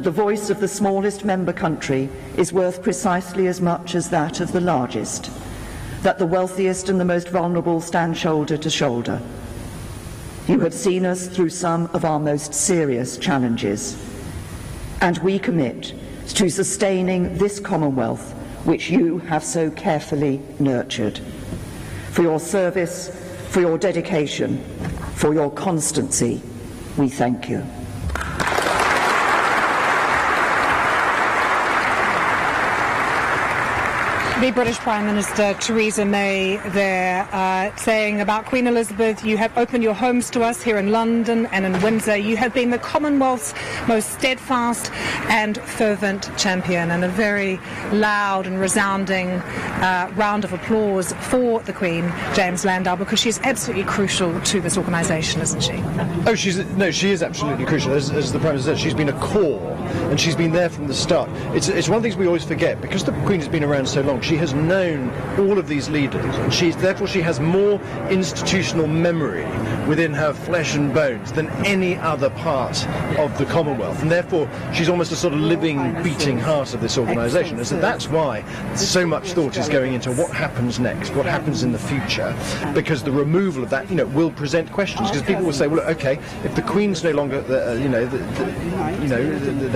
The voice of the smallest member country is worth precisely as much as that of the largest, that the wealthiest and the most vulnerable stand shoulder to shoulder. You have seen us through some of our most serious challenges, and we commit to sustaining this Commonwealth which you have so carefully nurtured. For your service, for your dedication, for your constancy, we thank you. The British Prime Minister Theresa May there saying about Queen Elizabeth, you have opened your homes to us here in London and in Windsor. You have been the Commonwealth's most steadfast and fervent champion, and a very loud and resounding round of applause for the Queen, James Landau, because she's absolutely crucial to this organisation, isn't she? Oh, she is absolutely crucial. As the Prime Minister said, she's been a core, and she's been there from the start. It's one of the things we always forget, because the Queen has been around so long. She has known all of these leaders, and therefore she has more institutional memory within her flesh and bones than any other part of the Commonwealth, and therefore she's almost a sort of living, beating heart of this organisation. And so that's why so much thought is going into what happens next, what happens in the future, because the removal of that, will present questions. Because people will say, well, okay, if the Queen's no longer, the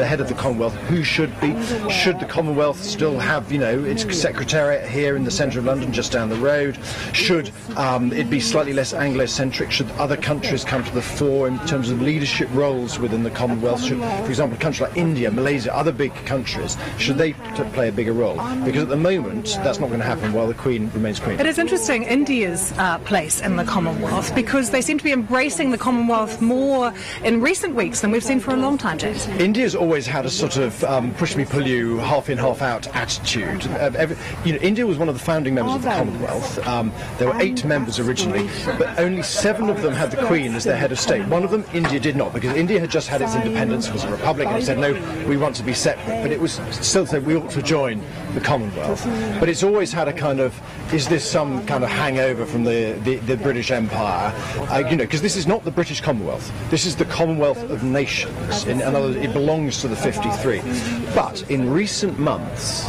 head of the Commonwealth, who should be? Should the Commonwealth still have, its secretariat here in the centre of London, just down the road? Should it be slightly less Anglo-centric? Should other countries come to the fore in terms of leadership roles within the Commonwealth? Should, for example, countries like India, Malaysia, other big countries, should they play a bigger role? Because at the moment, that's not going to happen while the Queen remains Queen. It is interesting, India's place in the Commonwealth, because they seem to be embracing the Commonwealth more in recent weeks than we've seen for a long time, James. India's always had a sort of push me, pull you, half in, half out attitude. India was one of the founding members of the Commonwealth. There were 8 members originally, but only 7 of them had the Queen as their head of state. One of them, India, did not, because India had just had its independence, it was a republic, and it said, no, we want to be separate. But it was still said we ought to join the Commonwealth. But it's always had a kind of, is this some kind of hangover from the British Empire? Because this is not the British Commonwealth. This is the Commonwealth of Nations. In other words, it belongs to the 53. But in recent months,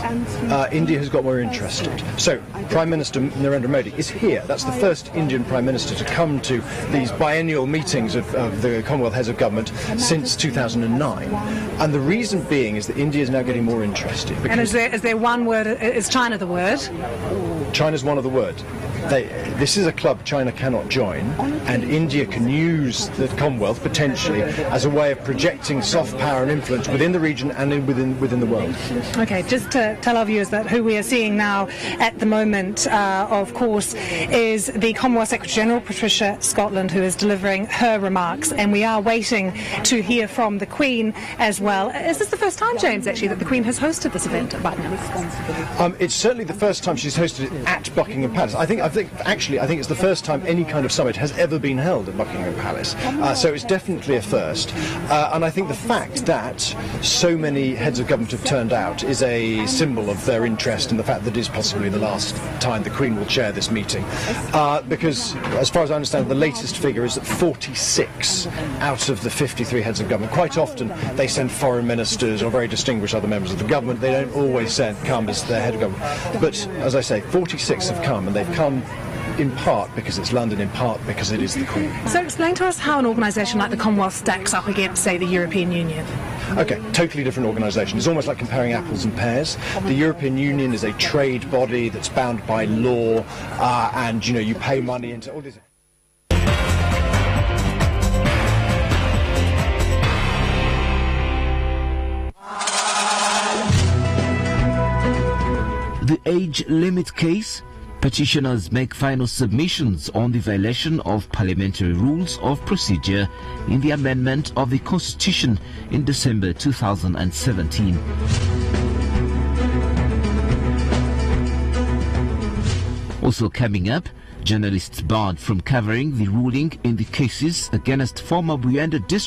India has got more interested. So Prime Minister Narendra Modi is here. That's the first Indian Prime Minister to come to these biennial meetings of the Commonwealth heads of government since 2009. And the reason being is that India is now getting more interested. And is there one word? Is China the word? China's one of the words. This is a club China cannot join, and India can use the Commonwealth potentially as a way of projecting soft power and influence within the region and within the world. Okay, just to tell our viewers that who we are seeing now at the moment, of course, is the Commonwealth Secretary-General, Patricia Scotland, who is delivering her remarks, and we are waiting to hear from the Queen as well. Is this the first time, James, actually, that the Queen has hosted this event at Buckingham? It's certainly the first time she's hosted it at Buckingham Palace. I think it's the first time any kind of summit has ever been held at Buckingham Palace. So it's definitely a first. And I think the fact that so many heads of government have turned out is a symbol of their interest in the fact that it is possibly the last time the Queen will chair this meeting. Because, as far as I understand, the latest figure is that 46 out of the 53 heads of government. Quite often they send foreign ministers or very distinguished other members of the government. They don't always come as their head of government. But, as I say, 46 have come, and they've come in part because it's London, in part because it is the Queen. So explain to us how an organisation like the Commonwealth stacks up against, say, the European Union. Okay, totally different organisation. It's almost like comparing apples and pears. The European Union is a trade body that's bound by law, and, you pay money into all this. The age limit case. Petitioners make final submissions on the violation of parliamentary rules of procedure in the amendment of the Constitution in December 2017. Also coming up, journalists barred from covering the ruling in the cases against former Buyanda district